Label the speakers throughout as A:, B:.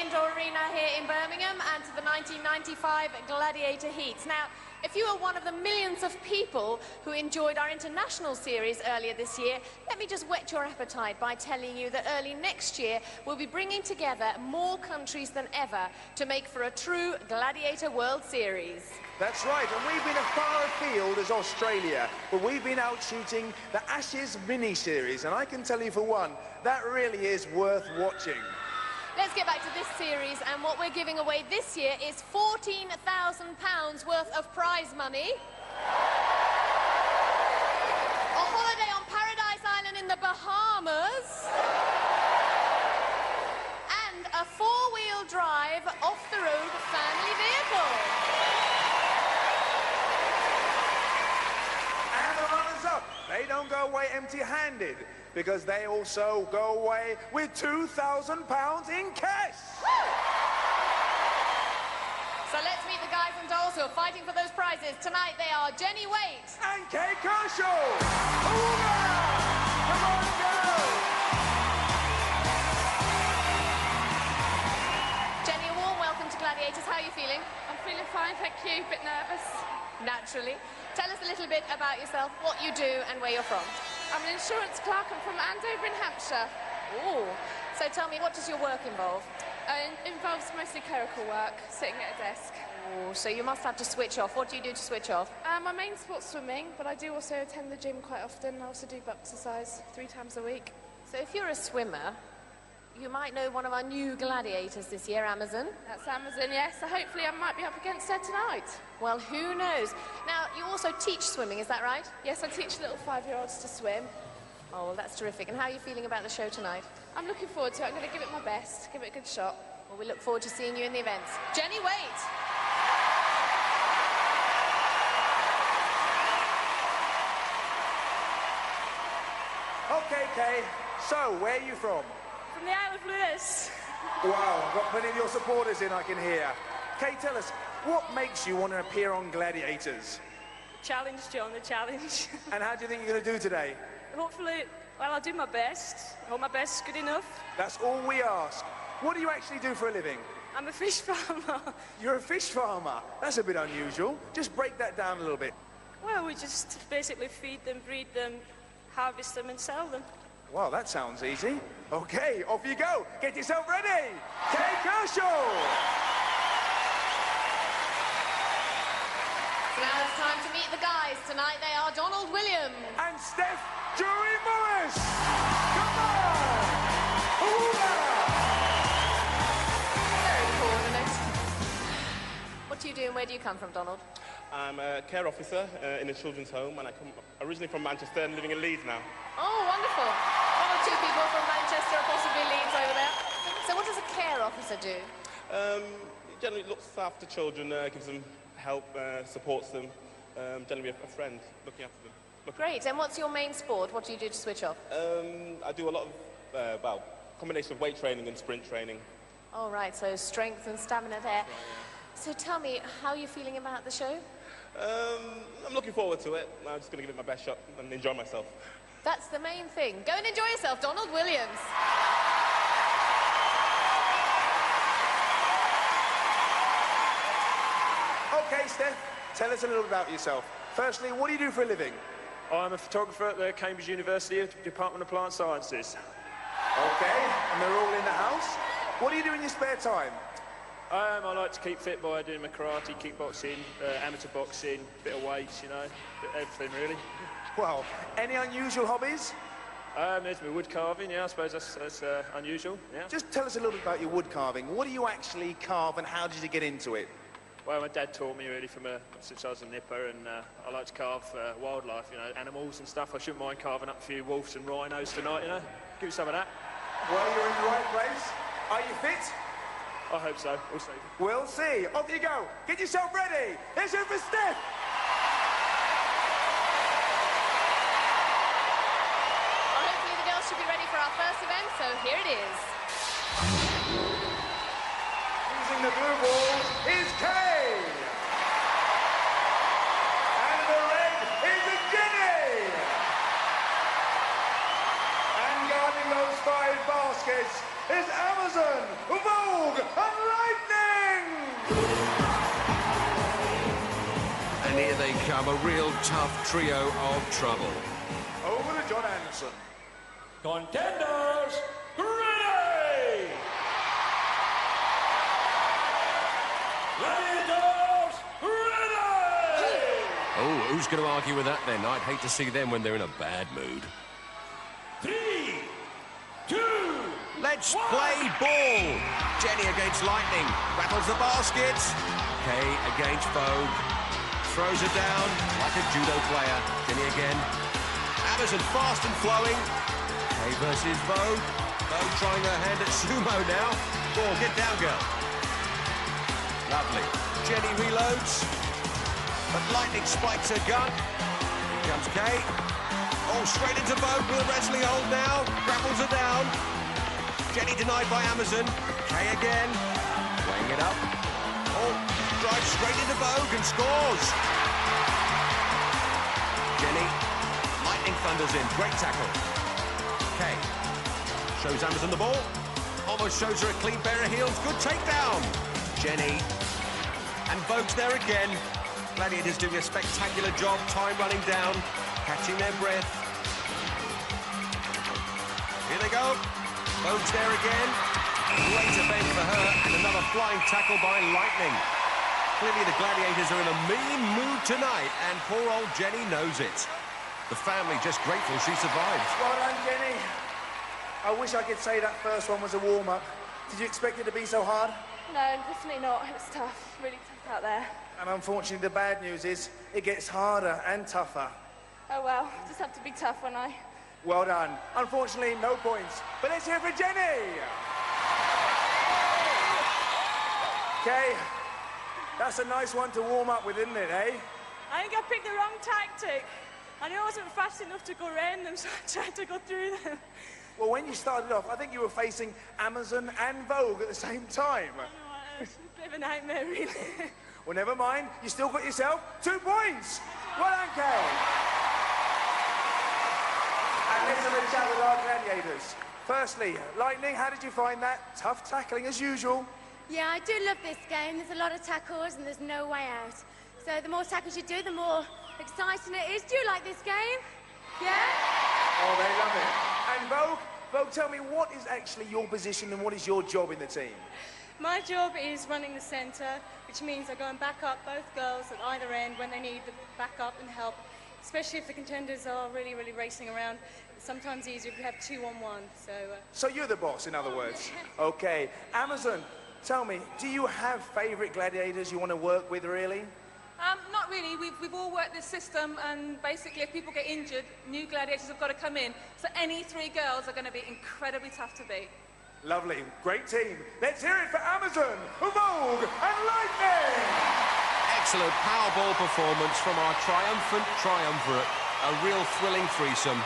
A: Indoor Arena here in Birmingham and to the 1995 Gladiator Heats. Now, if you are one of the millions of people who enjoyed our international series earlier this year, let me just whet your appetite by telling you that early next year we'll be bringing together more countries than ever to make for a true Gladiator World Series.
B: That's right, and we've been as far afield as Australia, but we've been out shooting the Ashes mini-series, and I can tell you for one, that really is worth watching.
A: Let's get back to this series, and what we're giving away this year is £14,000 worth of prize money, a holiday on Paradise Island in the Bahamas, and a four-wheel drive off-the-road family vehicle.
B: And the runners-up, they don't go away empty-handed, because they also go away with £2,000 in cash.
A: Woo! So let's meet the guys and dolls who are fighting for those prizes. Tonight they are Jenny Waite
B: and Kay Kershaw. Hoorah! Come on, girls!
A: Jenny, a warm welcome to Gladiators. How are you feeling?
C: I'm feeling fine, thank you. A bit nervous.
A: Naturally. Tell us a little bit about yourself, what you do and where you're from.
C: I'm an insurance clerk. I'm from Andover in Hampshire.
A: Ooh. So tell me, what does your work involve?
C: It involves mostly clerical work, sitting at a desk.
A: Oh, so you must have to switch off. What do you do to switch off?
C: My main sport's swimming, but I do also attend the gym quite often. I also do exercise 3 times a week.
A: So if you're a swimmer, you might know one of our new gladiators this year, Amazon.
C: That's Amazon, yes. So hopefully I might be up against her tonight.
A: Well, who knows? Now, you also teach swimming, is that right?
C: Yes, I teach little 5-year-olds to swim.
A: Oh, well, that's terrific. And how are you feeling about the show tonight?
C: I'm looking forward to it. I'm going to give it my best, give it a good shot.
A: Well, we look forward to seeing you in the events. Jenny Waite.
B: Okay, Kay. So, where are you from?
D: From the Isle of Lewis.
B: Wow, I've got plenty of your supporters in, I can hear. Kay, tell us, what makes you want to appear on Gladiators?
D: Challenge, John, the challenge.
B: And how do you think you're going to do today?
D: Hopefully, well, I'll do my best. I hope my best's good enough.
B: That's all we ask. What do you actually do for a living?
D: I'm a fish farmer.
B: You're a fish farmer? That's a bit unusual. Just break that down a little bit.
D: Well, we just basically feed them, breed them, harvest them and sell them.
B: Well, that sounds easy. Okay, off you go. Get yourself ready. Kay Kershaw.
A: So now it's time to meet the guys. Tonight they are Donald Williams
B: and Steph Drury-Morris. Come on! Hoorah!
A: Very coordinate. What do you do and where do you come from, Donald?
E: I'm a care officer in a children's home, and I come originally from Manchester and living in Leeds now.
A: Oh, wonderful. One or two people from Manchester or possibly Leeds over there. So what does a care officer do?
E: He generally looks after children, gives them help, supports them, generally a friend, looking after them.
A: Great, and what's your main sport? What do you do to switch off?
E: I do a lot of, well, combination of weight training and sprint training.
A: Oh, right, so strength and stamina there. Right, yeah. So tell me, how are you feeling about the show?
E: I'm looking forward to it. I'm just going to give it my best shot and enjoy myself.
A: That's the main thing. Go and enjoy yourself, Donald Williams.
B: Okay, Steph, tell us a little about yourself. Firstly, what do you do for a living?
F: I'm a photographer at the Cambridge University Department of Plant Sciences.
B: Okay, and they're all in the house. What do you do in your spare time?
F: I like to keep fit by doing my karate, kickboxing, amateur boxing, bit of weights, you know, everything really.
B: Well, any unusual hobbies?
F: There's my wood carving, yeah, I suppose that's unusual, yeah.
B: Just tell us a little bit about your wood carving. What do you actually carve and how did you get into it?
F: Well, my dad taught me really since I was a nipper, and I like to carve wildlife, you know, animals and stuff. I shouldn't mind carving up a few wolves and rhinos tonight, you know. Give you some of that.
B: Well, you're in the right place. Are you fit?
F: I hope so. We'll see.
B: We'll see. Off you go. Get yourself ready. Here's it for Steph.
A: Well, hopefully the girls should be ready for our first event, so here it is.
B: Using the blue ball is Kay. And the red is a Jenny. And guarding those 5 baskets is Amazon, Vogue and Lightning!
G: And here they come, a real tough trio of trouble.
B: Over to John Anderson.
H: Contenders, ready! Gladiators, ready!
G: Oh, who's going to argue with that then? I'd hate to see them when they're in a bad mood.
H: 3, 2,
G: Let's
H: 1.
G: play ball. Jenny against Lightning. Rattles the basket. Kay against Vogue. Throws her down like a judo player. Jenny again. Amazon fast and flowing. Kay versus Vogue. Vogue trying her hand at sumo now. Ball, get down, girl. Lovely. Jenny reloads. But Lightning spikes her gun. Here comes Kay. Oh, straight into Vogue with a wrestling hold now. Grapples her down. Jenny denied by Amazon. Kay again. Weighing it up. Oh, drives straight into Vogue and scores. Jenny. Lightning thunders in. Great tackle. Kay. Shows Amazon the ball. Almost shows her a clean pair of heels. Good takedown. Jenny. And Vogue's there again. Gladiators doing a spectacular job. Time running down. Catching their breath. Here they go. Vogue's there again. Great event for her, and another flying tackle by Lightning. Clearly the Gladiators are in a mean mood tonight, and poor old Jenny knows it. The family just grateful she survived.
B: Well done, Jenny. I wish I could say that first one was a warm-up. Did you expect it to be so hard?
C: No, definitely not. It was tough, really tough out there.
B: And unfortunately, the bad news is it gets harder and tougher.
C: Oh well, just have to be tough when I...
B: Well done. Unfortunately, no points. But let's hear for Jenny! Kay, that's a nice one to warm up with, isn't it, eh?
D: I think I picked the wrong tactic. I knew I wasn't fast enough to go around them, so I tried to go through them.
B: Well, when you started off, I think you were facing Amazon and Vogue at the same time.
D: It was a bit of a nightmare, really.
B: Well, never mind. You still got yourself 2 points. Well done, Kay. And let's have a chat with our gladiators. Firstly, Lightning, how did you find that? Tough tackling as usual.
I: Yeah, I do love this game. There's a lot of tackles and there's no way out. So the more tackles you do, the more exciting it is. Do you like this game? Yeah?
B: Oh, they love it. And Vogue, tell me, what is actually your position and what is your job in the team?
D: My job is running the centre, which means I go and back up both girls at either end when they need the backup and help, especially if the contenders are really, really racing around. It's sometimes easier if you have 2-on-1, so...
B: So you're the boss, in other words? Okay. Amazon, tell me, do you have favourite gladiators you want to work with, really?
J: Not really. We've all worked this system, and basically if people get injured, new gladiators have got to come in. So any 3 girls are going to be incredibly tough to beat.
B: Lovely. Great team. Let's hear it for Amazon, Vogue and Lightning!
G: Excellent Powerball performance from our triumphant triumvirate. A real thrilling threesome.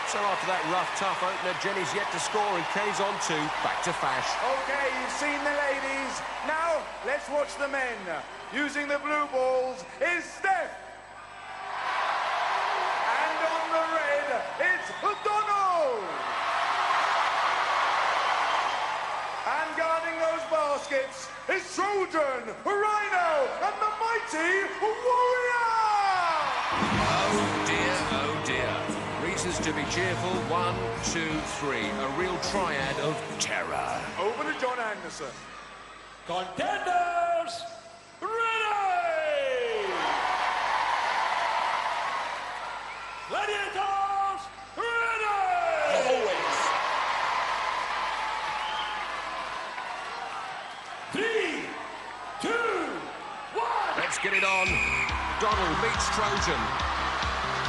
G: So after that rough, tough opener, Jenny's yet to score and Kay's on 2. Back to Fash.
B: Okay, you've seen the ladies. Now, let's watch the men. Using the blue balls is Steph. And on the red, it's Donald. And guarding those baskets is Trojan, Rhino, and the mighty Warrior!
G: Oh dear, oh dear. Reasons to be cheerful. 1, 2, 3. A real triad of terror.
B: Over to John Anderson.
H: Contenders, ready! Gladiators, ready!
B: Always.
H: 3, 2, 1.
G: Let's get it on. Donald meets Trojan.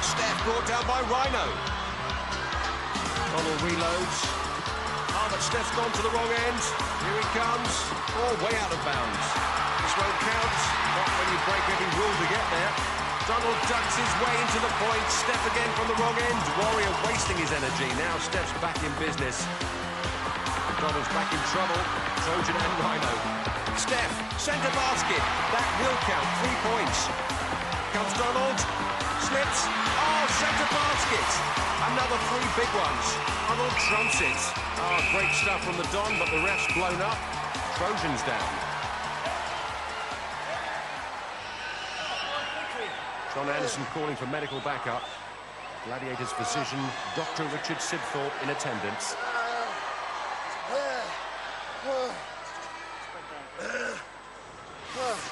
G: Steph brought down by Rhino. Donald reloads. Oh, but Steph's gone to the wrong end. Here he comes. Oh, way out of bounds. This won't count. Not when you break every rule to get there. Donald ducks his way into the point. Steph again from the wrong end. Warrior wasting his energy. Now Steph's back in business. Donald's back in trouble. Trojan and Rhino. Steph, centre basket. That will count. 3 points. Comes Donald. Slips. Oh! Oh, centre basket. Another 3 big ones. Donald trumps it. Oh, great stuff from the Don, but the ref's blown up. Trojans down. John Anderson calling for medical backup. Gladiators physician, Dr. Richard Sibthorpe in attendance.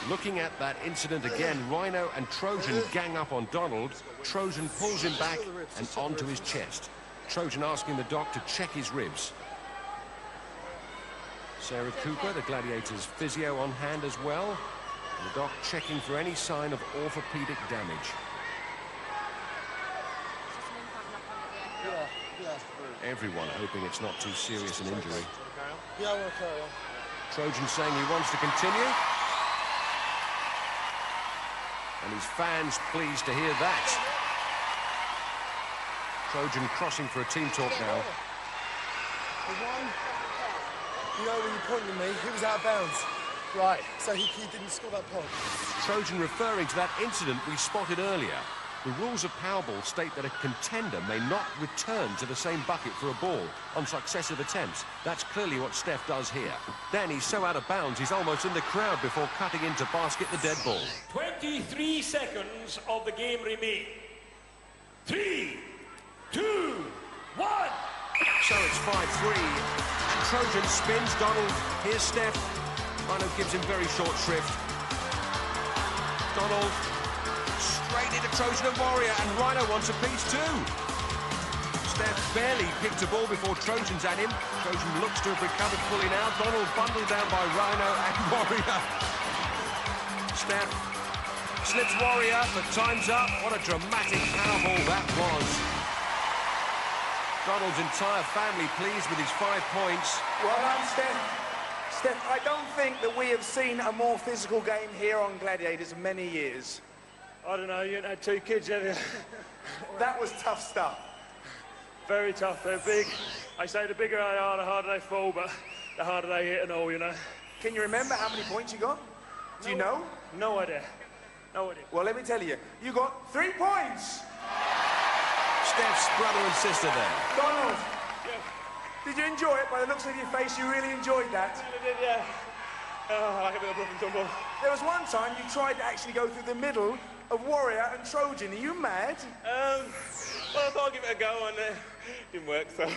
G: Looking at that incident again, Rhino and Trojan gang up on Donald. Trojan pulls him back and onto his chest. Trojan asking the doc to check his ribs. Sarah Cooper, the Gladiators physio, on hand as well. And the doc checking for any sign of orthopedic damage. Everyone hoping it's not too serious an injury.
K: Yeah, I want to carry on.
G: Trojan saying he wants to continue. And his fans pleased to hear that. Trojan crossing for a team talk now.
K: The one, you know, when you pointed at me, he was out of bounds. Right, so he didn't score that point.
G: Trojan referring to that incident we spotted earlier. The rules of Powerball state that a contender may not return to the same bucket for a ball on successive attempts. That's clearly what Steph does here. Then he's so out of bounds, he's almost in the crowd before cutting in to basket the dead ball.
H: 23 seconds of the game remain. 3, 2, 1.
G: So it's 5-3. And Trojan spins Donald. Here's Steph. Rhino gives him very short shrift. Donald straight into Trojan and Warrior, and Rhino wants a piece too. Steph barely picked a ball before Trojan's at him. Trojan looks to have recovered fully now. Donald bundled down by Rhino and Warrior. Steph slips Warrior, but time's up. What a dramatic power ball that was. Donald's entire family pleased with his 5 points.
B: Well done, Steph. Steph, I don't think that we have seen a more physical game here on Gladiators in many years.
F: I don't know, you ain't had 2 kids, have you?
B: That was tough stuff.
F: Very tough, they're big. I say the bigger they are, the harder they fall, but the harder they hit and all, you know.
B: Can you remember how many points you got? Do you know?
F: No idea. No idea.
B: Well, let me tell you, you got 3 points.
G: Steph's brother and sister there.
B: Donald, did you enjoy it? By the looks of your face, you really enjoyed that.
E: I did, yeah. I like a bit of rough and tumble.
B: There was one time you tried to actually go through the middle of Warrior and Trojan. Are you mad?
E: Well, I thought I'd give it a go, and it didn't work, so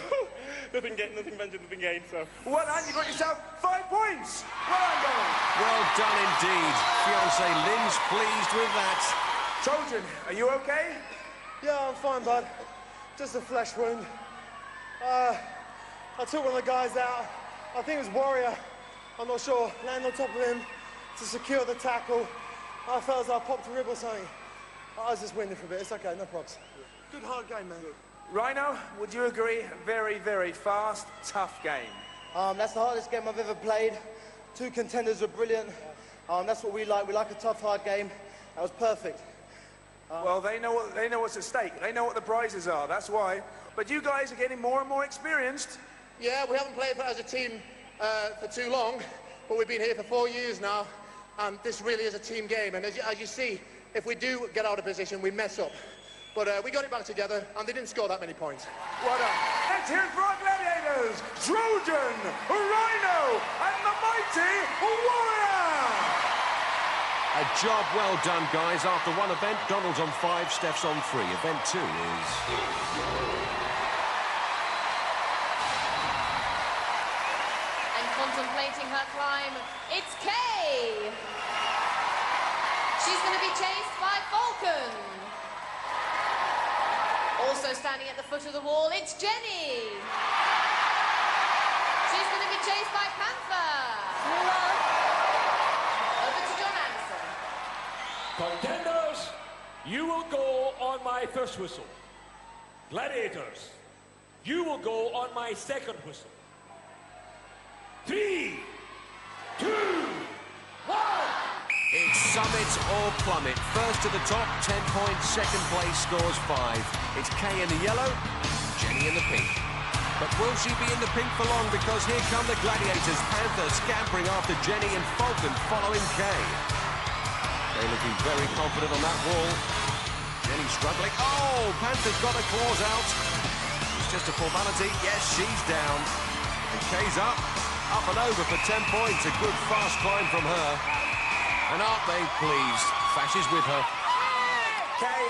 E: nothing ventured, nothing gained, so.
B: Well done, you got yourself 5 points. Well done, Donald.
G: Well done indeed. Fiancé Lynn's pleased with that.
B: Trojan, are you okay?
K: Yeah, I'm fine, bud. Just a flesh wound. I took one of the guys out. I think it was Warrior. I'm not sure. Landed on top of him to secure the tackle. I felt as I popped a rib or something. I was just winded for a bit. It's okay, no problems. Good hard game, man.
B: Rhino, would you agree? Very, very fast, tough game.
K: That's the hardest game I've ever played. 2 contenders were brilliant. That's what we like. We like a tough, hard game. That was perfect.
B: Well, they know what's at stake. They know what the prizes are. That's why. But you guys are getting more and more experienced.
L: Yeah, we haven't played as a team for too long, but we've been here for 4 years now, and this really is a team game. And as you see, if we do get out of position, we mess up. But we got it back together, and they didn't score that many points.
B: Well done. Let's hear it for our Gladiators, Trojan, Rhino, and the mighty Warrior!
G: A job well done, guys. After one event, Donald's on 5, Steph's on 3. Event 2 is...
A: Contemplating her climb, it's Kay. She's going to be chased by Falcon. Also standing at the foot of the wall, it's Jenny. She's going to be chased by Panther. Over to John Anderson.
H: Contenders, you will go on my first whistle. Gladiators, you will go on my second whistle. 3, 2, 1.
G: It's summit or plummet. First to the top, 10 points. Second place scores 5. It's Kay in the yellow, Jenny in the pink. But will she be in the pink for long? Because here come the Gladiators. Panther scampering after Jenny and Falcon following Kay. They're looking very confident on that wall. Jenny Struggling. Oh, Panther's got her claws out. It's just a formality. Yes, she's down. And Kay's up and over for 10 points. A good fast climb from her. And aren't they pleased? Fash is with her.
B: Kay,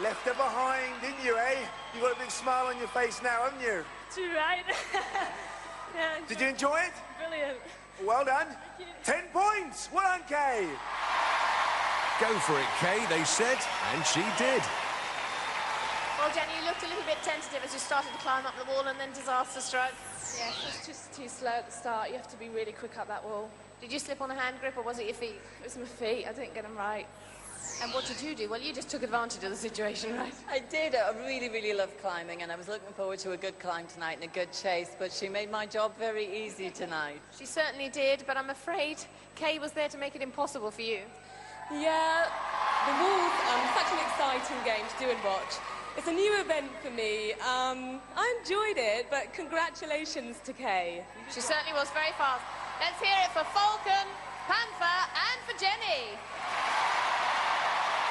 B: left her behind, didn't you, eh? You've got a big smile on your face now, haven't you?
D: Too right. Yeah,
B: did you enjoy it?
D: Brilliant.
B: Well done. 10 points. Well done, Kay.
G: Go for it, Kay, they said, and she did.
A: Well, Jenny, you looked a little bit tentative as you started to climb up the wall and then disaster struck.
C: Yeah, it was just too slow at the start. You have to be really quick up that wall.
A: Did you slip on a hand grip or was it your feet?
C: It was my feet. I didn't get them right.
A: And what did you do? Well, you just took advantage of the situation, right?
M: I did. I really, really love climbing, and I was looking forward to a good climb tonight and a good chase, but she made my job very easy tonight.
A: She certainly did, but I'm afraid Kay was there to make it impossible for you.
N: Yeah, the Walls, such an exciting game to do and watch. It's a new event for me. I enjoyed it, but congratulations to Kay.
A: She certainly was very fast. Let's hear it for Falcon, Panther, and for Jenny.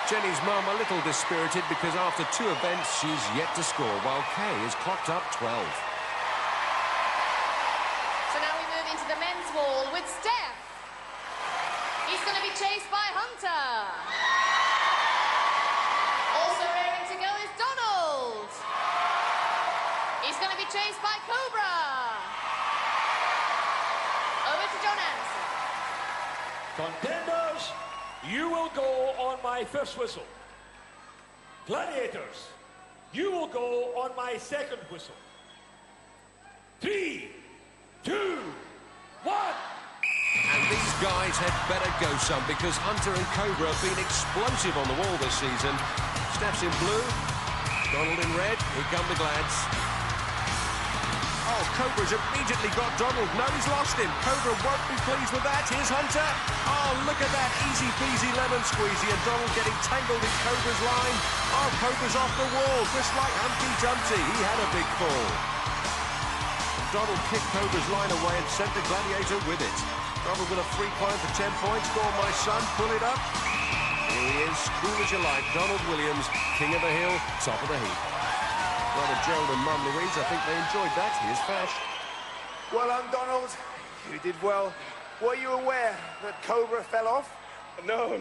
G: Jenny's mum a little dispirited because after 2 events she's yet to score, while Kay is clocked up 12.
A: So now we move into the men's wall with Steph. He's going to be chased by Hunter. Also raring to go is Donald. He's going to be chased by Cobra. Over to John Anderson.
H: Contenders, you will go on my first whistle. Gladiators, you will go on my second whistle. 3, 2, 1.
G: And these guys had better go some, because Hunter and Cobra have been explosive on the wall this season. Steph's in blue, Donald in red. Here come the Glads. Oh, Cobra's immediately got Donald. No, he's lost him. Cobra won't be pleased with that. Here's Hunter. Oh, look at that. Easy peasy lemon squeezy. And Donald getting tangled in Cobra's line. Oh, Cobra's off the wall, just like Humpty Dumpty. He had a big fall. And Donald kicked Cobra's line away and sent the Gladiator with it. Donald with a free climb for 10 points. Go on, my son. Pull it up. Here he is. Cool as you like. Donald Williams, king of the hill, top of the heap. Brother Gerald and Mum Louise, I think they enjoyed that. Here's Fash.
B: Well done, Donald. You did well. Were you aware that Cobra fell off?
E: No.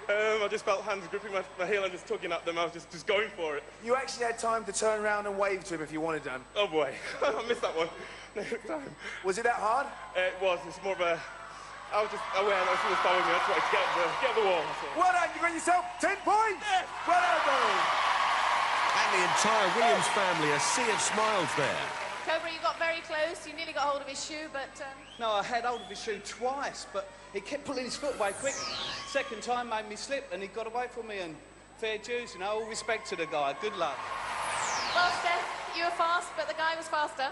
E: I just felt hands gripping my heel and just tugging at them. I was just going for it.
B: You actually had time to turn around and wave to him if you wanted to.
E: Oh, boy. I missed that one.
B: Was it that hard?
E: It was. It's more of a... I was just aware that someone was following me. I just wanted to get up the wall.
B: Well done. You got yourself 10 points. Yeah. Well done, Donald.
G: And the entire Williams family, a sea of smiles there.
A: Cobra, you got very close. You nearly got hold of his shoe, but...
O: No, I had hold of his shoe twice, but he kept pulling his foot away quick. Second time made me slip, and he got away from me, and fair dues, you know, all respect to the guy. Good luck.
A: Well, Steph, you were fast, but the guy was faster.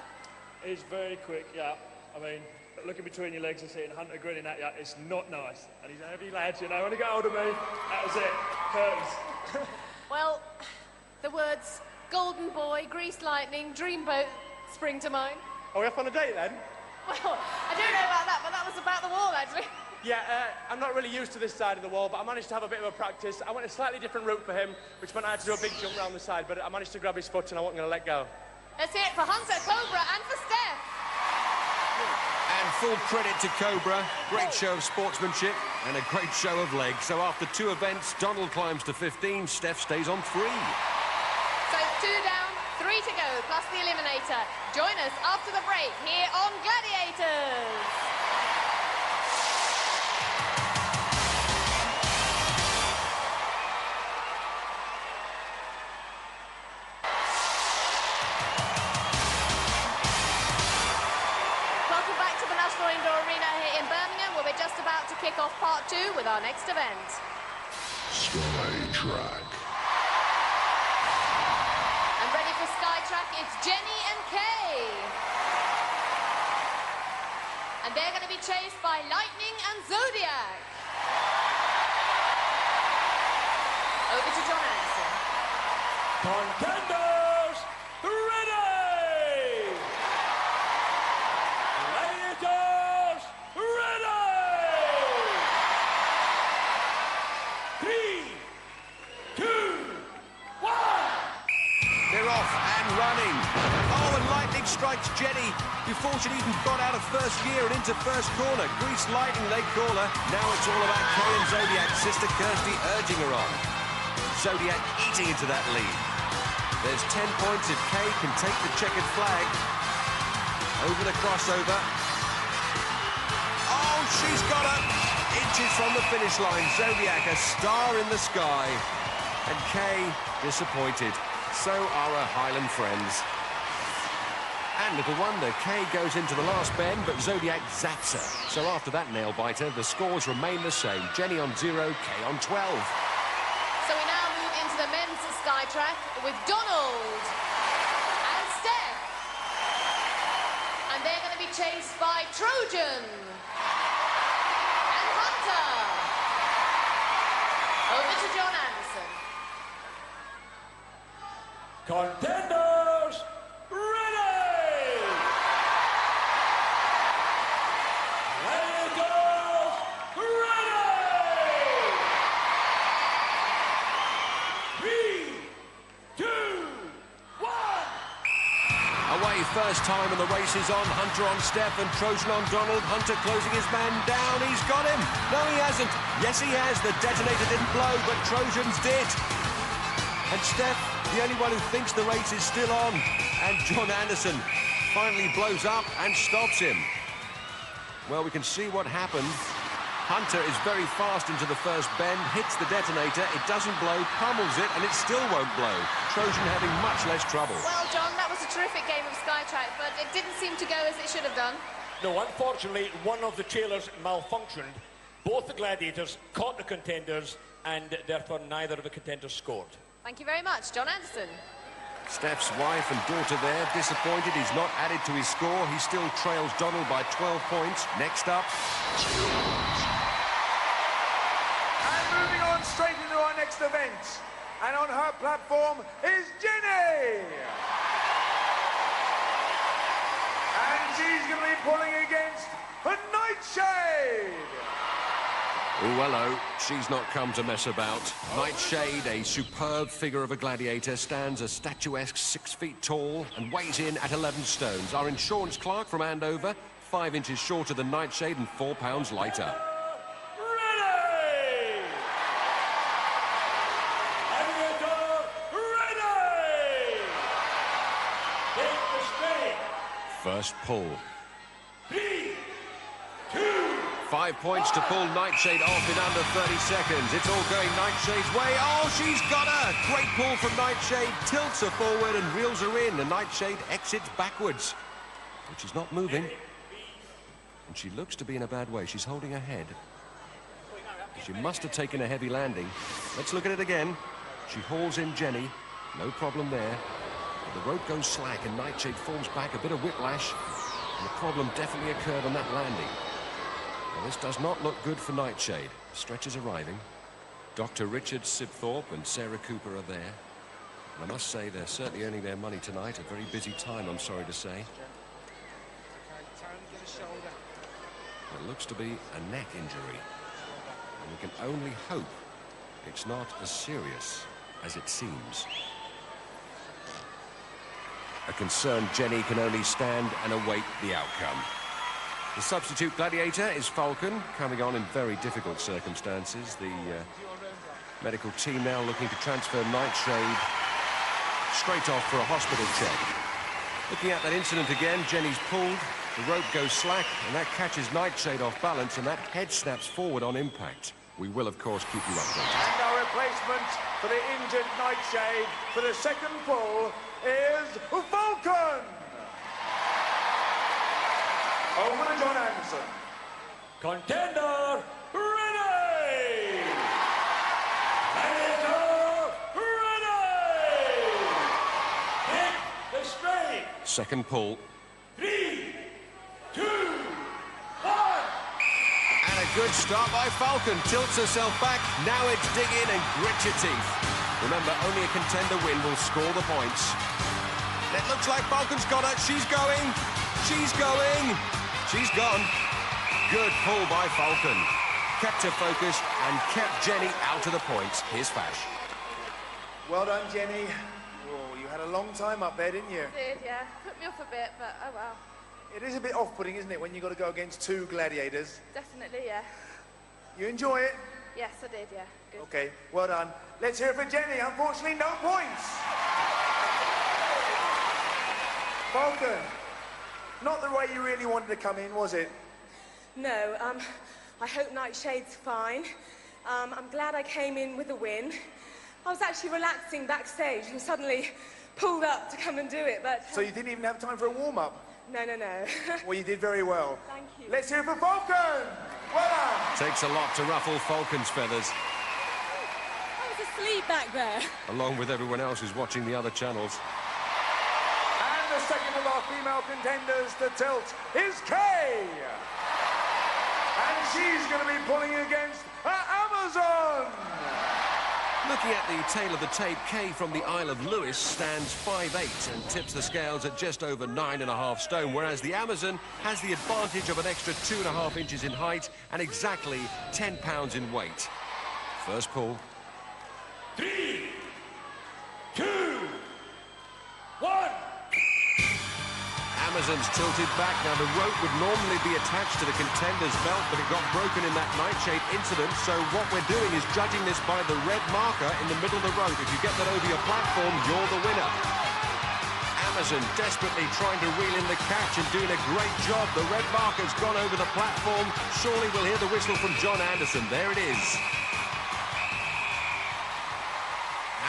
F: He's very quick, yeah. I mean, looking between your legs and seeing Hunter grinning at you, it's not nice. And he's a heavy lad, you know. When he got hold of me, that was it. Curtains.
A: Well, the words Golden Boy, Grease Lightning, Dreamboat spring to mind.
P: Are we off on a date then?
A: Well, I don't know about that, but that was about the wall, actually.
P: Yeah, I'm not really used to this side of the wall, but I managed to have a bit of a practice. I went a slightly different route for him, which meant I had to do a big jump round the side, but I managed to grab his foot and I wasn't going to let go.
A: Let's hear it for Hunter, Cobra, and for Steph.
G: And full credit to Cobra. Great show of sportsmanship and a great show of legs. So after 2 events, Donald climbs to 15, Steph stays on 3.
A: So 2 down, 3 to go, plus the eliminator. Join us after the break here on Gladiators. Welcome back to the National Indoor Arena here in Birmingham, where we're just about to kick off part 2 with our next event.
Q: Skytrack.
A: And ready for Skytrack, it's Jenny and Kay. And they're going to be chased by Lightning and Zodiac. Over to John Anderson.
H: Contenders, ready! Gladiators, ready! 3, 2, 1.
G: strikes Jenny before she'd even got out of first gear and into first corner. Grease Lightning, they call her. Now it's all about Kay and Zodiac. Sister Kirsty urging her on. Zodiac eating into that lead. There's 10 points if Kay can take the checkered flag. Over the crossover. Oh, she's got her. Inches from the finish line. Zodiac, a star in the sky. And Kay disappointed. So are her Highland friends. And little wonder, Kay goes into the last bend, but Zodiac zaps her. So after that nail-biter, the scores remain the same. Jenny on 0, Kay on 12.
A: So we now move into the men's Skytrack with Donald and Steph. And they're going to be chased by Trojan and Hunter. Over to John Anderson.
H: Contenders, ready! Gladiators, ready! 3, 2, 1!
G: Away, first time, and the race is on. Hunter on Steph and Trojan on Donald. Hunter closing his man down. He's got him. No, he hasn't. Yes, he has. The detonator didn't blow, but Trojans did. And Steph, the only one who thinks the race is still on. And John Anderson finally blows up and stops him. Well, we can see what happened. Hunter is very fast into the first bend, hits the detonator, it doesn't blow, pummels it, and it still won't blow. Trojan having much less trouble.
A: Well, John, that was a terrific game of Skytrack, but it didn't seem to go as it should have done.
H: No, unfortunately, one of the trailers malfunctioned. Both the Gladiators caught the contenders, and therefore neither of the contenders scored.
A: Thank you very much, John Anderson.
G: Steph's wife and daughter there, disappointed he's not added to his score. He still trails Donald by 12 points. Next up.
B: And moving on straight into our next event. And on her platform is Jenny. And she's going to be pulling against the Nightshade.
G: Oh, hello. She's not come to mess about. Nightshade, a superb figure of a gladiator, stands a statuesque 6 feet tall and weighs in at 11 stones. Our insurance clerk from Andover, 5 inches shorter than Nightshade and 4 pounds lighter.
H: Ready! Gladiator, ready! Take the straight.
G: First pull.
H: 3, 2,
G: 5 points to pull Nightshade off in under 30 seconds. It's all going Nightshade's way. Oh, she's got her! Great pull from Nightshade. Tilts her forward and reels her in. And Nightshade exits backwards. But she's not moving. And she looks to be in a bad way. She's holding her head. She must have taken a heavy landing. Let's look at it again. She hauls in Jenny. No problem there. But the rope goes slack and Nightshade falls back. A bit of whiplash. And the problem definitely occurred on that landing. Well, this does not look good for Nightshade. Stretchers arriving. Dr. Richard Sibthorpe and Sarah Cooper are there. And I must say they're certainly earning their money tonight. A very busy time, I'm sorry to say. It looks to be a neck injury. And we can only hope it's not as serious as it seems. A concerned Jenny can only stand and await the outcome. The substitute gladiator is Falcon, coming on in very difficult circumstances. The medical team now looking to transfer Nightshade straight off for a hospital check. Looking at that incident again, Jenny's pulled, the rope goes slack, and that catches Nightshade off balance, and that head snaps forward on impact. We will, of course, keep you updated.
B: And our replacement for the injured Nightshade for the second pull is Falcon. Over to John Anderson.
H: Contender, ready! Gladiator, ready! Hit the straight.
G: Second pull.
H: 3, 2, 1.
G: And a good start by Falcon. Tilts herself back. Now it's dig in and grit your teeth. Remember, only a contender win will score the points. It looks like Falcon's got it. She's going. She's going. She's gone. Good pull by Falcon. Kept her focused and kept Jenny out of the points. Here's Fash.
B: Well done, Jenny. Oh, you had a long time up there, didn't you?
C: I did, yeah. Put me off a bit, but oh well.
B: It is a bit off-putting, isn't it, when you've got to go against two gladiators?
C: Definitely, yeah.
B: You enjoy it?
C: Yes, I did, yeah. Good.
B: Okay, well done. Let's hear it for Jenny. Unfortunately, no points. Falcon, not the way you really wanted to come in, was it?
N: No, I hope Nightshade's fine. I'm glad I came in with a win. I was actually relaxing backstage and suddenly pulled up to come and do it, but...
B: So you didn't even have time for a warm-up?
N: No.
B: Well, you did very well.
N: Thank you.
B: Let's hear it for Falcon! Well done!
G: Takes a lot to ruffle Falcon's feathers,
N: I was asleep back there.
G: along with everyone else who's watching the other channels.
B: And the second of our female contenders to tilt is Kay! And she's going to be pulling against Amazon!
G: Looking at the tail of the tape, Kay from the Isle of Lewis stands 5'8" and tips the scales at just over 9.5 stone, whereas the Amazon has the advantage of an extra 2.5 inches in height and exactly 10 pounds in weight. First pull.
H: 3, 2, 1.
G: Amazon's tilted back. Now, the rope would normally be attached to the contender's belt, but it got broken in that Nightshade incident. So what we're doing is judging this by the red marker in the middle of the rope. If you get that over your platform, you're the winner. Amazon desperately trying to reel in the catch and doing a great job. The red marker's gone over the platform. Surely we'll hear the whistle from John Anderson. There it is.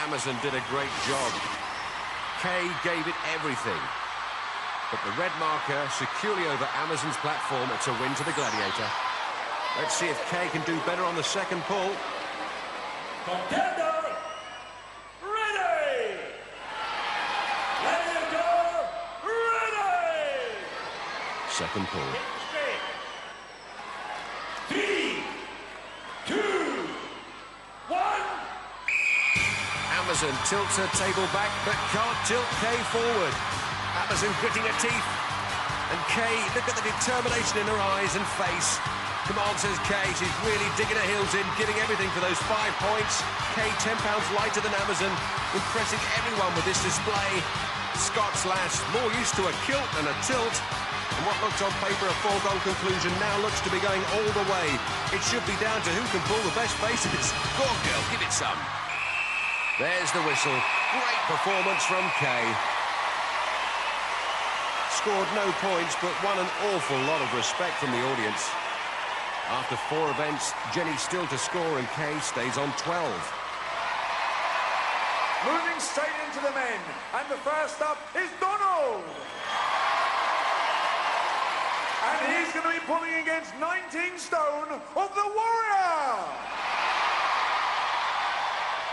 G: Amazon did a great job. Kay gave it everything. But the red marker securely over Amazon's platform. It's a win to the Gladiator. Let's see if Kay can do better on the second pull.
H: Contender, ready! Gladiator, ready!
G: Second pull.
H: 3, 2, 1.
G: Amazon tilts her table back, but can't tilt Kay forward. Amazon gritting her teeth. And Kay, look at the determination in her eyes and face. Come on, says Kay. She's really digging her heels in, giving everything for those 5 points. Kay, 10 pounds lighter than Amazon, impressing everyone with this display. Scott's lass, more used to a kilt than a tilt. And what looked on paper a foregone conclusion now looks to be going all the way. It should be down to who can pull the best faces. Go on, girl, give it some. There's the whistle. Great performance from Kay. Scored no points, but won an awful lot of respect from the audience. After 4 events, Jenny's still to score and Kay stays on 12.
B: Moving straight into the men, and the first up is Donald. And he's going to be pulling against 19 stone of the Warrior.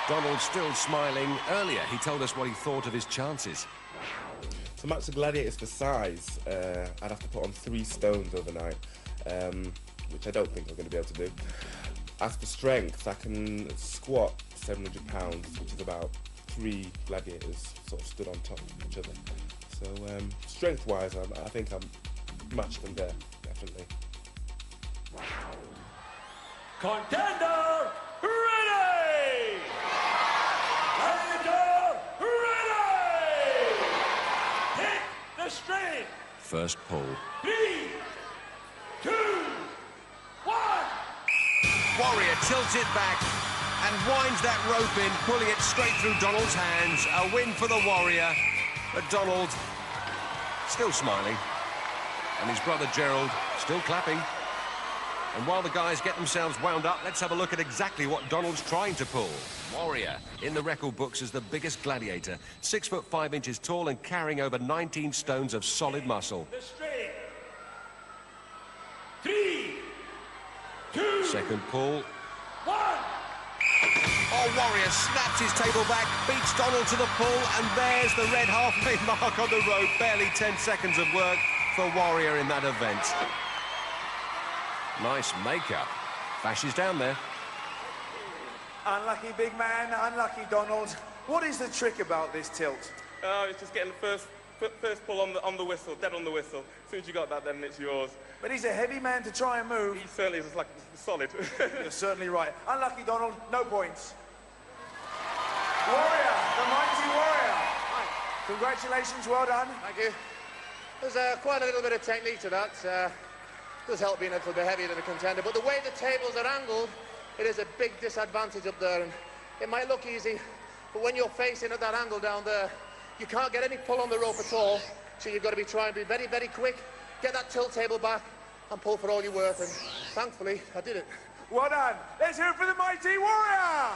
G: Donald still smiling. Earlier, he told us what he thought of his chances.
E: To match the Gladiators for size, I'd have to put on 3 stones overnight, which I don't think I'm going to be able to do. As for strength, I can squat 700 pounds, which is about 3 Gladiators sort of stood on top of each other. So strength-wise, I think I'm matched them there, definitely.
H: Contender, ready! Gladiator, ready! Hit the string!
G: First pull.
H: 3, 2, 1!
G: Warrior tilts it back and winds that rope in, pulling it straight through Donald's hands. A win for the Warrior. But Donald still smiling. And his brother Gerald still clapping. And while the guys get themselves wound up, let's have a look at exactly what Donald's trying to pull. Warrior in the record books as the biggest gladiator, 6 foot 5 inches tall and carrying over 19 stones of solid muscle.
H: The string. 3, 2,
G: Second pull.
H: 1!
G: Oh, Warrior snaps his table back, beats Donald to the pull, and there's the red halfway mark on the rope. Barely 10 seconds of work for Warrior in that event. Nice makeup. Fashies down there.
B: Unlucky big man, unlucky Donald. What is the trick about this tilt?
E: It's just getting the first pull on the whistle, dead on the whistle. As soon as you got that, then it's yours.
B: But he's a heavy man to try and move.
E: He certainly is, like, solid.
B: You're certainly right. Unlucky Donald, no points. Warrior, the mighty Warrior. Congratulations, well done.
L: Thank you. There's quite a little bit of technique to that. Does help being a little bit heavier than a contender, but the way the tables are angled, it is a big disadvantage up there, and it might look easy, but when you're facing at that angle down there, you can't get any pull on the rope at all, so you've got to be trying to be very, very quick, get that tilt table back, and pull for all you're worth, and thankfully, I did it.
B: Well done. Let's hear it for the mighty warrior.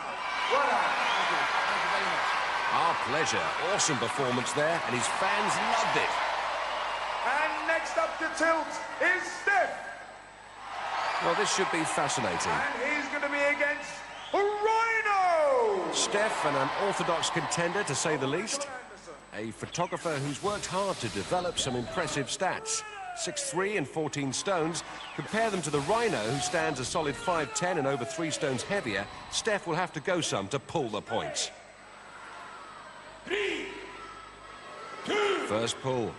B: Well done.
L: Thank you. Thank you very much.
G: Our pleasure. Awesome performance there, and his fans loved it.
B: And next up to tilt is Steph.
G: Well, this should be fascinating.
B: And he's going to be against Rhino.
G: Steph, an unorthodox contender, to say the least. A photographer who's worked hard to develop some impressive stats. 6'3" and 14 stones. Compare them to the Rhino, who stands a solid 5'10" and over 3 stones heavier. Steph will have to go some to pull the points.
H: 3, 2,
G: First pull.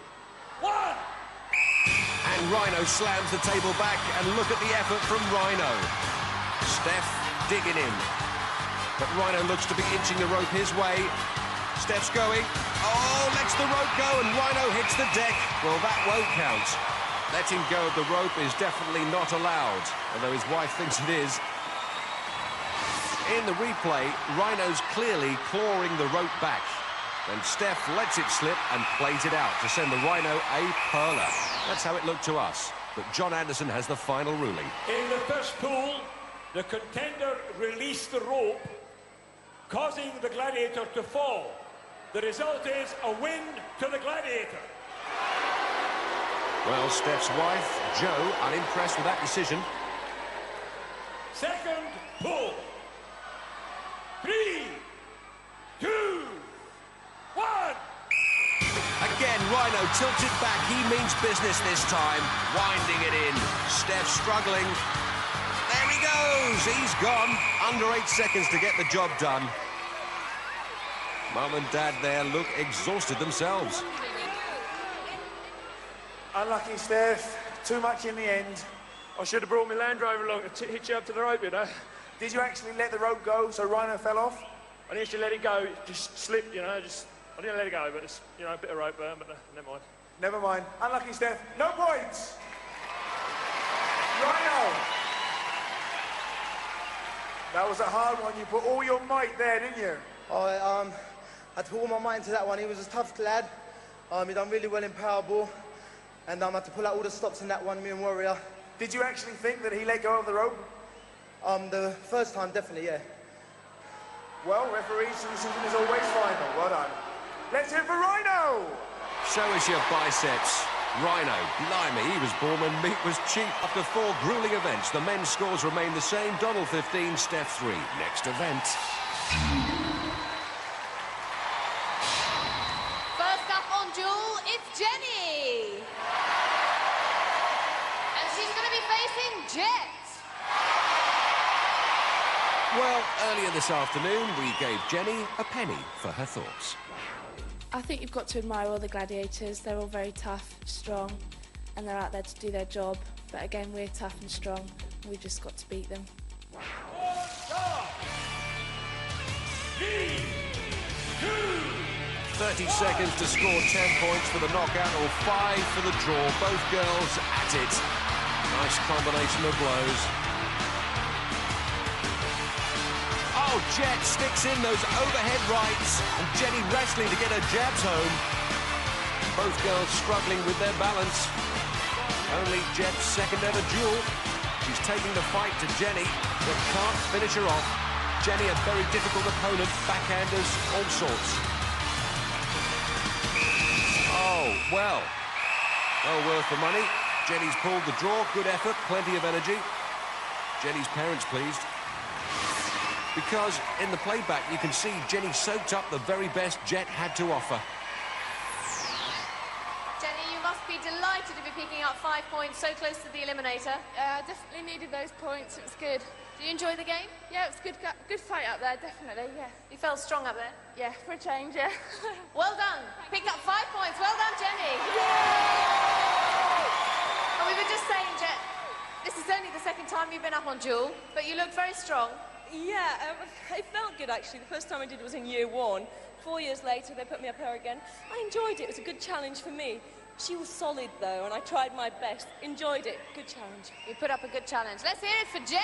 H: 1.
G: And Rhino slams the table back, and look at the effort from Rhino. Steph digging in. But Rhino looks to be inching the rope his way. Steph's going. Oh, lets the rope go, and Rhino hits the deck. Well, that won't count. Letting go of the rope is definitely not allowed, although his wife thinks it is. In the replay, Rhino's clearly clawing the rope back. Then Steph lets it slip and plays it out to send the Rhino a perler. That's how it looked to us. But John Anderson has the final ruling.
H: In the first pull, the contender released the rope, causing the Gladiator to fall. The result is a win to the Gladiator.
G: Well, Steph's wife, Jo, unimpressed with that decision.
H: Second pull. 3, 2, 1.
G: Again, Rhino tilts it back. He means business this time. Winding it in. Steph struggling. There he goes. He's gone. Under 8 seconds to get the job done. Mum and Dad there look exhausted themselves.
B: Unlucky, Steph. Too much in the end.
F: I should have brought my Land Rover along to hitch you up to the rope, you know.
B: Did you actually let the rope go so Rhino fell off?
F: I didn't actually let it go, it just slipped, you know, I didn't let it go, but it's, you know, a bit of rope burn, but never mind.
B: Never mind. Unlucky, Steph. No points. Rhino. That was a hard one. You put all your might there, didn't you?
K: I had to put all my might into that one. He was a tough lad. He done really well in Powerball. And I had to pull out all the stops in that one, me and Warrior.
B: Did you actually think that he let go of the rope?
K: The first time, definitely, yeah.
B: Well, referee's decision is always final. Well done. Let's hear for Rhino.
G: Show us your biceps. Rhino, blimey, he was born when meat was cheap. After 4 grueling events, the men's scores remain the same. Donald 15, Steph 3. Next event.
A: First up on duel, it's Jenny. And she's going to be facing Jet.
G: Well, earlier this afternoon, we gave Jenny a penny for her thoughts.
C: I think you've got to admire all the gladiators. They're all very tough, strong, and they're out there to do their job. But again, we're tough and strong. We've just got to beat them.
G: 30 seconds to score 10 points for the knockout or 5 for the draw. Both girls at it. Nice combination of blows. Oh, Jet sticks in those overhead rights, and Jenny wrestling to get her jabs home. Both girls struggling with their balance. Only Jet's second ever duel. She's taking the fight to Jenny, but can't finish her off. Jenny, a very difficult opponent, backhanders, all sorts. Oh, well worth the money. Jenny's pulled the draw, good effort, plenty of energy. Jenny's parents pleased. Because in the playback you can see Jenny soaked up the very best Jet had to offer.
A: Jenny, you must be delighted to be picking up 5 points so close to the eliminator.
C: I definitely needed those points. It was good.
A: Do you enjoy the game?
C: Yeah, it was good fight out there, definitely, yeah.
A: You felt strong up there?
C: Yeah, for a change, yeah.
A: Well done. Picked up 5 points. Well done, Jenny. And we were just saying, Jet, this is only the second time you've been up on duel, but you look very strong.
N: Yeah, it felt good actually. The first time I did it was in year 1. 4 years later, they put me up here again. I enjoyed it. It was a good challenge for me. She was solid though, and I tried my best. Enjoyed it. Good challenge.
A: You put up a good challenge. Let's hear it for Jet.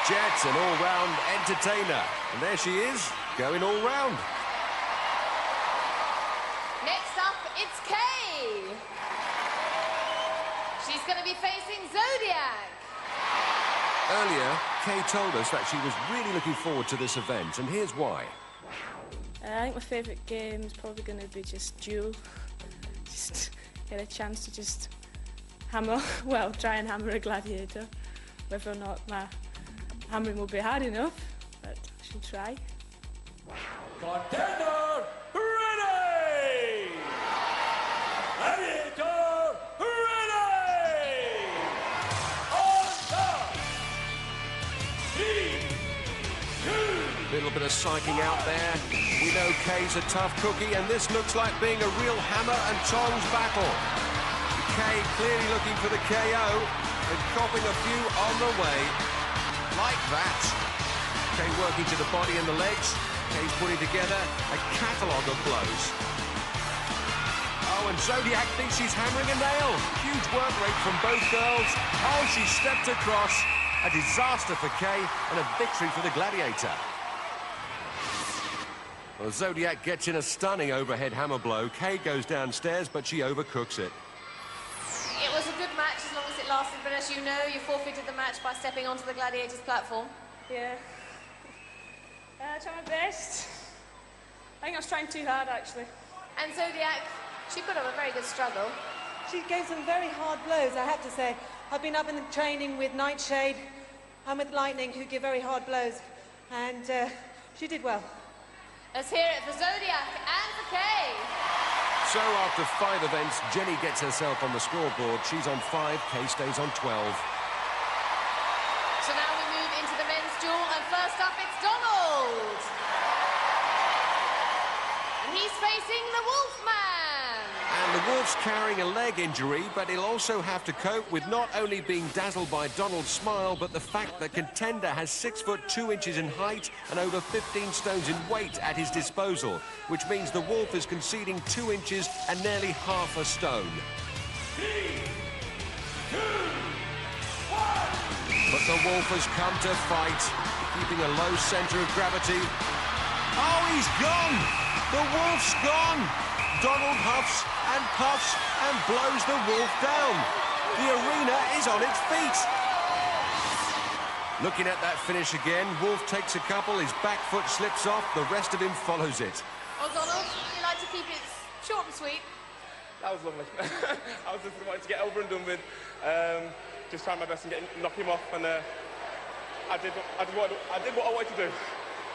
G: Jet's an all-round entertainer. And there she is, going all round.
A: Next up, it's Kay. She's going to be facing Zodiac.
G: Earlier, Kay told us that she was really looking forward to this event, and here's why.
C: I think my favourite game is probably going to be just duel. Just get a chance to just hammer, well, try and hammer a gladiator. Whether or not my hammering will be hard enough, but I shall try.
H: Contender ready! Gladiator ready! On top! 3, 2...
G: Little bit of psyching out there. We know Kay's a tough cookie, and this looks like being a real hammer and tongs battle. Kay clearly looking for the KO, and copping a few on the way. Like that. Kay working to the body and the legs. Kay's putting together a catalogue of blows. Oh, and Zodiac thinks she's hammering a nail. Huge work rate from both girls. Oh, she stepped across. A disaster for Kay and a victory for the Gladiator. Well, Zodiac gets in a stunning overhead hammer blow. Kay goes downstairs, but she overcooks it.
A: It was a good match as long as it lasted, but as you know, you forfeited the match by stepping onto the Gladiators platform.
N: Yeah. I tried my best. I think I was trying too hard, actually.
A: And Zodiac, she put up a very good struggle.
Q: She gave some very hard blows, I have to say. I've been up in the training with Nightshade and with Lightning, who give very hard blows, and she did well.
A: Let's hear it for Zodiac and for Kay.
G: So after 5 events, Jenny gets herself on the scoreboard. She's on 5, Kay stays on 12.
A: So now we move into the men's duel, and first up it's Donald. And he's facing the Wolfman.
G: And the Wolf's carrying a leg injury, but he'll also have to cope with not only being dazzled by Donald's smile, but the fact that Contender has 6 foot 2 inches in height and over 15 stones in weight at his disposal, which means the Wolf is conceding 2 inches and nearly half a stone.
H: 3, 2, 1...
G: But the Wolf has come to fight, keeping a low centre of gravity. Oh, he's gone! The Wolf's gone! Donald huffs and puffs and blows the Wolf down. The arena is on its feet. Looking at that finish again, Wolf takes a couple, his back foot slips off, the rest of him follows it.
A: Well, Donald, you like to keep it short and sweet.
P: That was lovely. I was just wanting to get over and done with. Just trying my best and knock him off, and I did what I wanted to do.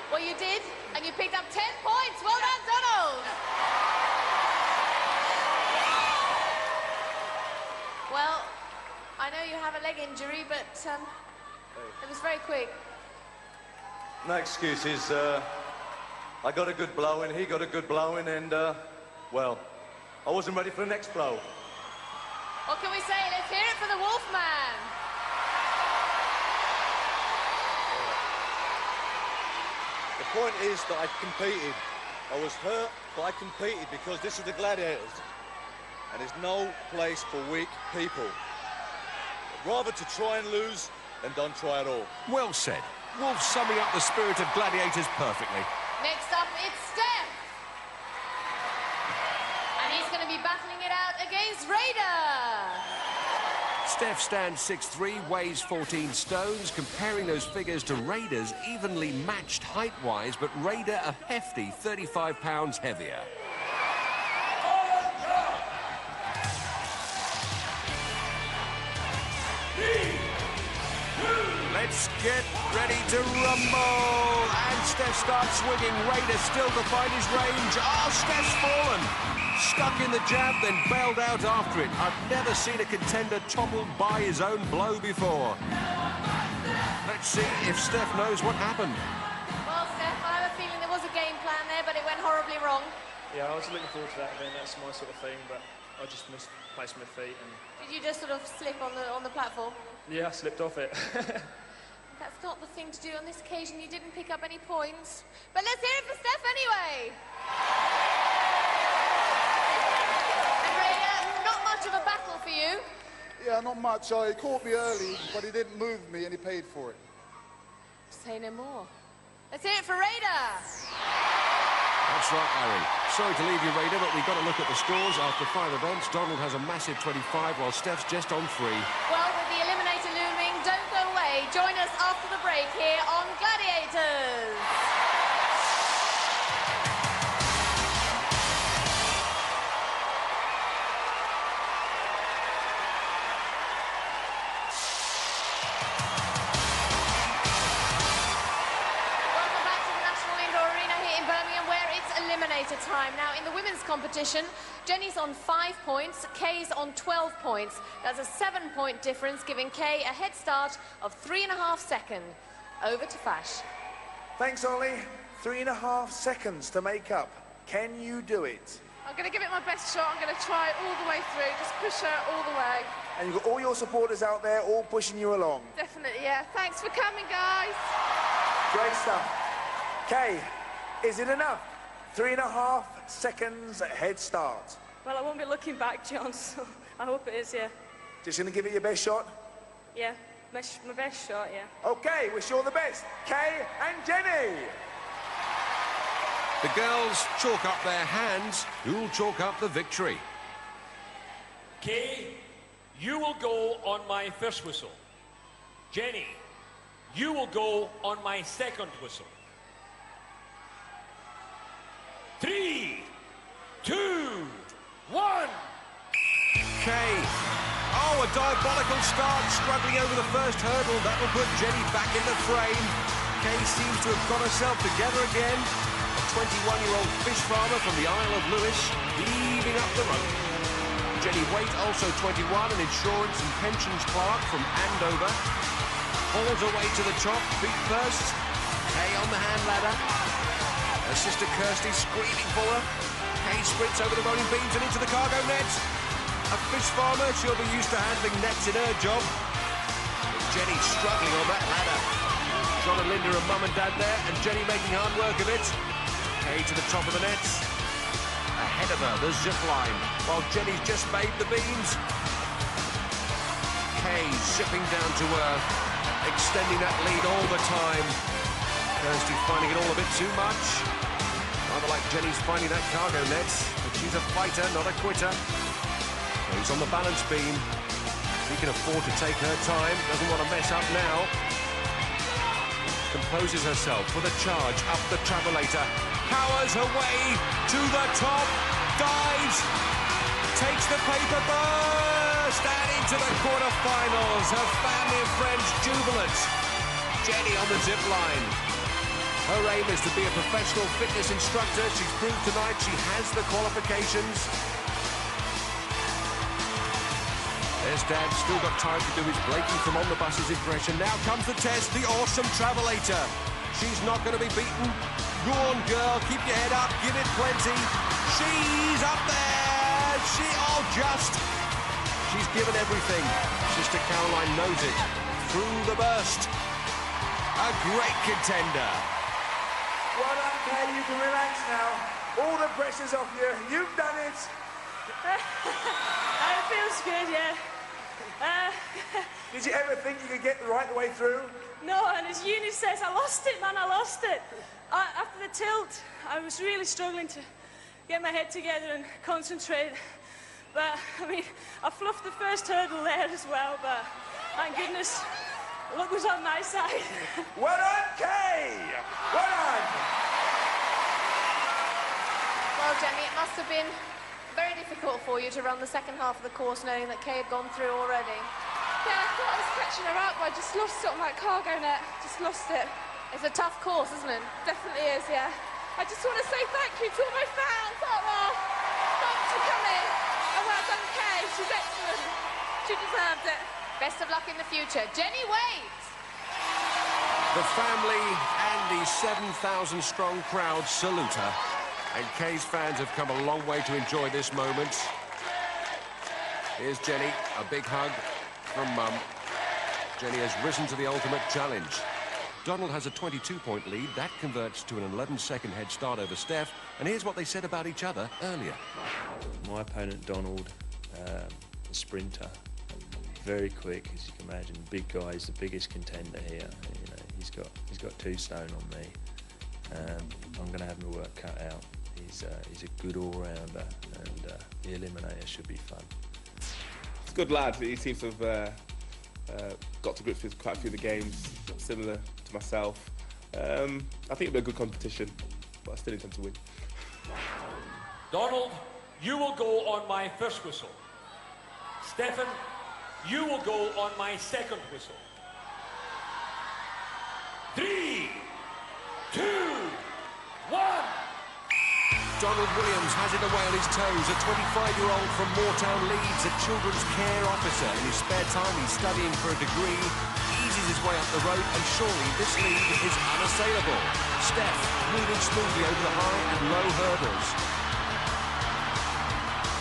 A: Well, you did, and you picked up 10 points. Well done, Donald. Well, I know you have a leg injury, but it was very quick.
R: No excuses. I got a good blow in, he got a good blow in, and, well, I wasn't ready for the next blow.
A: What can we say? Let's hear it for the Wolfman.
R: The point is that I competed. I was hurt, but I competed because this is the Gladiators. And there's no place for weak people. Rather to try and lose than don't try at all.
G: Well said. Wolf summing up the spirit of Gladiators perfectly.
A: Next up, it's Steph. And he's going to be battling it out against Raider.
G: Steph stands 6'3", weighs 14 stones. Comparing those figures to Raider's evenly matched height-wise, but Raider a hefty 35 pounds heavier. Let's get ready to rumble. And Steph starts swinging. Raider still to find his range. Oh, Steph's fallen. Stuck in the jab, then bailed out after it. I've never seen a contender toppled by his own blow before. Let's see if Steph knows what happened.
A: Well, Steph, I have a feeling there was a game plan there, but it went horribly wrong.
F: Yeah, I was looking forward to that event. That's my sort of thing, but I just misplaced my feet. And
A: Did you just sort of slip on the platform?
F: yeah, I slipped off it.
A: That's not the thing to do on this occasion. You didn't pick up any points. But let's hear it for Steph anyway. And Raya, not much of a battle for you.
S: Yeah, not much. He caught me early, but he didn't move me and he paid for it.
A: Say no more. Let's hear it for Raider.
G: That's right, Harry. Sorry to leave you, Raider, but we've got to look at the scores. After 5 events, Donald has a massive 25, while Steph's just on 3.
A: Well, with the eliminator looming, don't go away. Join us after the break here on Gladiators. Eliminator time. Now, in the women's competition, Jenny's on 5 points, Kay's on 12 points. That's a 7-point difference, giving Kay a head start of 3.5 seconds. Over to Fash.
B: Thanks, Ollie. 3.5 seconds to make up. Can you do it?
J: I'm going to give it my best shot. I'm going to try it all the way through. Just push her all the way.
B: And you've got all your supporters out there all pushing you along.
J: Definitely, yeah. Thanks for coming, guys.
B: Great stuff. Kay, is it enough? 3.5 seconds head start.
C: Well, I won't be looking back, John, so I hope it is, yeah.
B: Just going to give it your best shot?
C: Yeah, my best shot, yeah.
B: OK, wish you all the best. Kay and Jenny.
G: The girls chalk up their hands. Who'll chalk up the victory?
H: Kay, you will go on my first whistle. Jenny, you will go on my second whistle. 3, 2, 1.
G: Kay. Oh, a diabolical start, struggling over the first hurdle. That will put Jenny back in the frame. Kay seems to have got herself together again. A 21-year-old fish farmer from the Isle of Lewis, heaving up the rope. Jenny Waite, also 21, an insurance and pensions clerk from Andover. Hauls her way to the top, feet first. Kay on the hand ladder. Her sister Kirsty screaming for her. Kay sprints over the rolling beams and into the cargo net. A fish farmer, she'll be used to handling nets in her job. But Jenny struggling on that ladder. John and Linda are mum and dad there, and Jenny making hard work of it. Kay to the top of the nets. Ahead of her, the zip line, while Jenny's just made the beams. Kay zipping down to earth, extending that lead all the time. Kirsty finding it all a bit too much. Rather like Jenny's finding that cargo net, but she's a fighter, not a quitter. Goes on the balance beam. She can afford to take her time, doesn't want to mess up now. Composes herself for the charge up the travelator. Powers her way to the top. Dives. Takes the paper burst and into the quarterfinals. Her family and friends jubilant. Jenny on the zip line. Her aim is to be a professional fitness instructor. She's proved tonight she has the qualifications. There's Dad, still got time to do his Blakey from On the Bus's impression. Now comes the test, the awesome travelator. She's not going to be beaten. Go on, girl, keep your head up, give it plenty. She's up there. She's given everything. Sister Caroline knows it. Through the burst. A great contender.
B: Well done, Kay. You can relax now. All the pressure's off you. You've done it.
C: It feels good, yeah.
B: Did you ever think you could get right the way through?
C: No, and as Eunice says, I lost it, man, I lost it. After the tilt, I was really struggling to get my head together and concentrate. But, I mean, I fluffed the first hurdle there as well, but thank goodness, luck was on my side.
B: Well done, Kay! Well done!
A: Well, Jenny, it must have been very difficult for you to run the second half of the course knowing that Kay had gone through already.
J: Yeah, I thought I was catching her up, but I just lost it on that cargo net. Just lost it.
A: It's a tough course, isn't it?
J: Definitely is, yeah. I just want to say thank you to all my fans out there. Thanks for coming. And well done, Kay. She's excellent. She deserved it.
A: Best of luck in the future. Jenny Waite.
G: The family and the 7,000-strong crowd salute her. And Kay's fans have come a long way to enjoy this moment. Here's Jenny, a big hug from Mum. Jenny has risen to the ultimate challenge. Donald has a 22-point lead. That converts to an 11-second head start over Steph. And here's what they said about each other earlier.
F: My opponent, Donald, a sprinter, very quick, as you can imagine. Big guy, he's the biggest contender here. You know, he's got 2 stone on me. I'm going to have my work cut out. He's a good all-rounder, and the eliminator should be fun.
P: He's a good lad. He seems to have got to grips with quite a few of the games, similar to myself. I think it'll be a good competition, but I still intend to win.
H: Donald, you will go on my first whistle. Stephen, you will go on my second whistle. 3, 2, 1.
G: Donald Williams has it away on his toes. A 25-year-old from Moortown, Leeds, a children's care officer. In his spare time, he's studying for a degree, eases his way up the road, and surely this lead is unassailable. Steph moving smoothly over the high and low hurdles.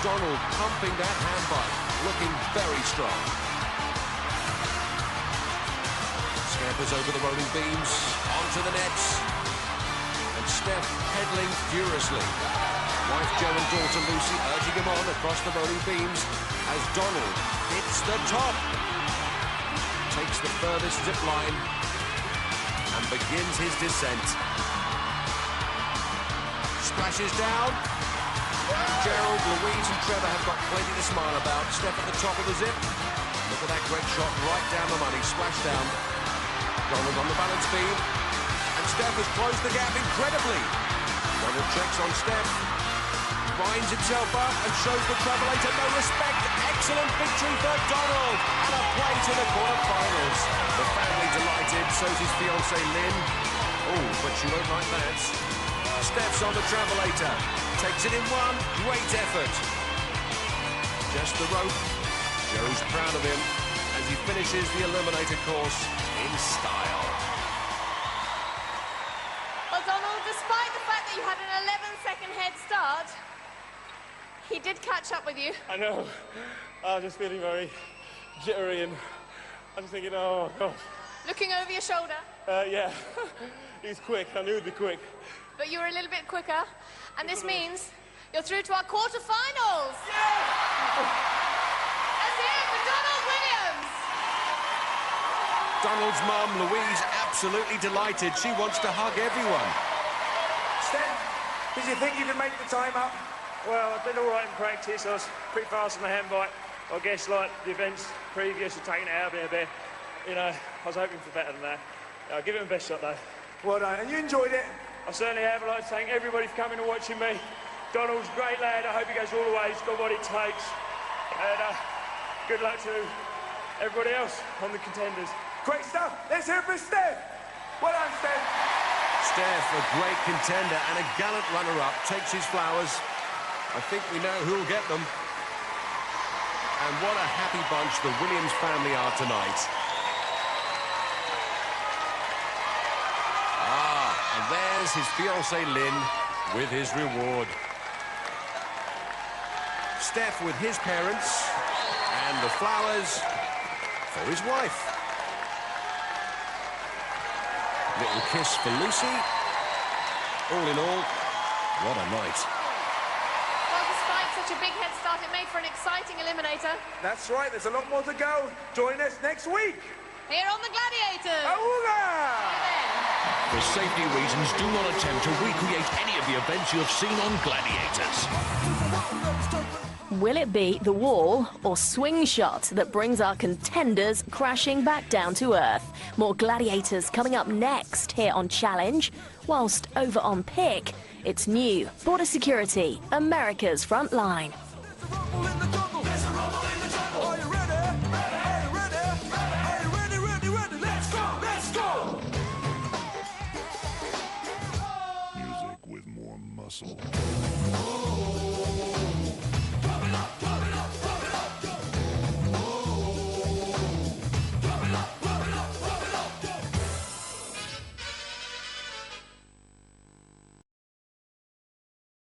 G: Donald pumping that handbike, looking very strong. Scampers over the rolling beams, onto the nets. And Steph pedaling furiously. Wife Jo and daughter Lucy urging him on across the rolling beams as Donald hits the top. Takes the furthest zip line and begins his descent. Splashes down. Gerald, Louise and Trevor have got plenty to smile about. Steph at the top of the zip. Look at that great shot right down the money. Splash down. Donald on the balance beam. And Steph has closed the gap incredibly. Donald checks on Steph. Winds himself up and shows the travelator no respect. Excellent victory for Donald. And a place in the quarter-finals. The family delighted. So's his fiancée Lynn. Oh, but she won't like that. Steph's on the travelator. Takes it in one. Great effort. Just the rope. Joe's proud of him as he finishes the eliminator course in style.
A: Well, Donald, despite the fact that you had an 11-second head start, he did catch up with you.
P: I know. I was just feeling very jittery, and I was thinking, oh, God.
A: Looking over your shoulder.
P: Yeah. He's quick. I knew he'd be quick.
A: But you were a little bit quicker, and this means you're through to our quarter-finals.
P: Yeah!
A: Let's hear it for Donald Williams.
G: Donald's mum, Louise, absolutely delighted. She wants to hug everyone.
B: Steph, did you think you could make the time up?
F: Well, I did all right in practice. I was pretty fast on the handbike. I guess, like the events previous to taking it out of me a bit, you know, I was hoping for better than that. I'll give it my best shot, though.
B: Well done, and you enjoyed it?
F: I certainly have. I'd like to thank everybody for coming and watching me. Donald's a great lad. I hope he goes all the way. He's got what it takes. And good luck to everybody else on the contenders.
B: Great stuff. Let's hear it for Steph. Well done, Steph.
G: Steph, a great contender and a gallant runner-up, takes his flowers. I think we know who'll get them. And what a happy bunch the Williams family are tonight. And there's his fiancée Lynn with his reward. Steph with his parents and the flowers for his wife. Little kiss for Lucy. All in all, what a night.
A: Well, despite such a big head start, it made for an exciting eliminator.
B: That's right, there's a lot more to go. Join us next week.
A: Here on the Gladiators.
T: For safety reasons, do not attempt to recreate any of the events you have seen on Gladiators.
U: Will it be the wall or swing shot that brings our contenders crashing back down to earth? More Gladiators coming up next here on Challenge. Whilst over on Pick, it's new. Border Security, America's front line.